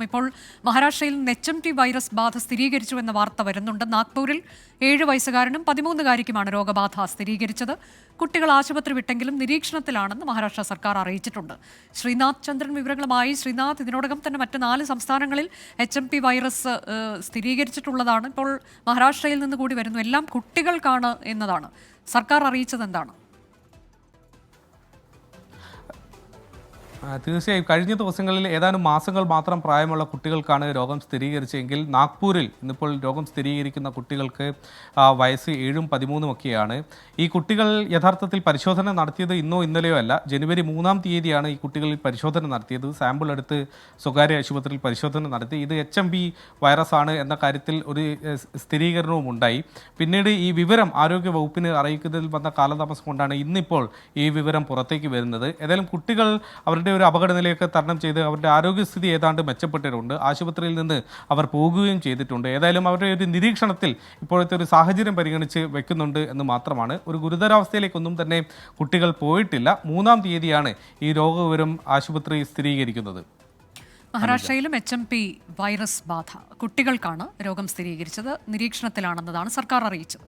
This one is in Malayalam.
ഇപ്പോൾ മഹാരാഷ്ട്രയിൽ HMT വൈറസ് ബാധ സ്ഥിരീകരിച്ചു എന്ന വാർത്ത വരുന്നുണ്ട്. നാഗ്പൂരിൽ 7 വയസ്സുകാരനും 13-കാരിക്കുമാണ് രോഗബാധ സ്ഥിരീകരിച്ചത്. കുട്ടികൾ ആശുപത്രി വിട്ടെങ്കിലും നിരീക്ഷണത്തിലാണെന്ന് മഹാരാഷ്ട്ര സർക്കാർ അറിയിച്ചിട്ടുണ്ട്. ശ്രീനാഥ് ചന്ദ്രൻ വിവരങ്ങളുമായി. ശ്രീനാഥ്, ഇതിനോടകം തന്നെ മറ്റ് 4 സംസ്ഥാനങ്ങളിൽ HMT വൈറസ് സ്ഥിരീകരിച്ചിട്ടുള്ളതാണ്. ഇപ്പോൾ മഹാരാഷ്ട്രയിൽ നിന്ന് കൂടി വരുന്നു. എല്ലാം കുട്ടികൾക്കാണ് എന്നതാണ് സർക്കാർ അറിയിച്ചത്. എന്താണ്? തീർച്ചയായും കഴിഞ്ഞ ദിവസങ്ങളിൽ ഏതാനും മാസങ്ങൾ മാത്രം പ്രായമുള്ള കുട്ടികൾക്കാണ് രോഗം സ്ഥിരീകരിച്ചെങ്കിൽ നാഗ്പൂരിൽ ഇന്നിപ്പോൾ രോഗം സ്ഥിരീകരിക്കുന്ന കുട്ടികൾക്ക് വയസ്സ് 7ഉം 13ഉം ഒക്കെയാണ്. ഈ കുട്ടികൾ യഥാർത്ഥത്തിൽ പരിശോധന നടത്തിയത് ഇന്നോ ഇന്നലെയോ അല്ല. ജനുവരി 3-ാം തീയതിയാണ് ഈ കുട്ടികളിൽ പരിശോധന നടത്തിയത്. സാമ്പിൾ എടുത്ത് സ്വകാര്യ ആശുപത്രിയിൽ പരിശോധന നടത്തി. ഇത് HMV വൈറസാണ് എന്ന കാര്യത്തിൽ ഒരു സ്ഥിരീകരണവും ഉണ്ടായി. പിന്നീട് ഈ വിവരം ആരോഗ്യ വകുപ്പിന് അറിയിക്കുന്നതിൽ വന്ന കാലതാമസം കൊണ്ടാണ് ഇന്നിപ്പോൾ ഈ വിവരം പുറത്തേക്ക് വരുന്നത്. ഏതായാലും കുട്ടികൾ അവരുടെ ഒരു അപകടനിലയൊക്കെ തരണം ചെയ്ത് അവരുടെ ആരോഗ്യസ്ഥിതി ഏതാണ്ട് മെച്ചപ്പെട്ടിട്ടുണ്ട്. ആശുപത്രിയിൽ നിന്ന് അവർ പോകുകയും ചെയ്തിട്ടുണ്ട്. ഏതായാലും അവരുടെ ഒരു നിരീക്ഷണത്തിൽ ഇപ്പോഴത്തെ ഒരു സാഹചര്യം പരിഗണിച്ച് വെക്കുന്നുണ്ട് എന്ന് മാത്രമാണ്. ഒരു ഗുരുതരാവസ്ഥയിലേക്കൊന്നും തന്നെ കുട്ടികൾ പോയിട്ടില്ല. 3-ാം തീയതിയാണ് ഈ രോഗവിവരം ആശുപത്രി സ്ഥിരീകരിക്കുന്നത്. മഹാരാഷ്ട്രയിലും HMP വൈറസ് ബാധ കുട്ടികൾക്കാണ് രോഗം സ്ഥിരീകരിച്ചത്. നിരീക്ഷണത്തിലാണെന്നതാണ് സർക്കാർ അറിയിച്ചത്.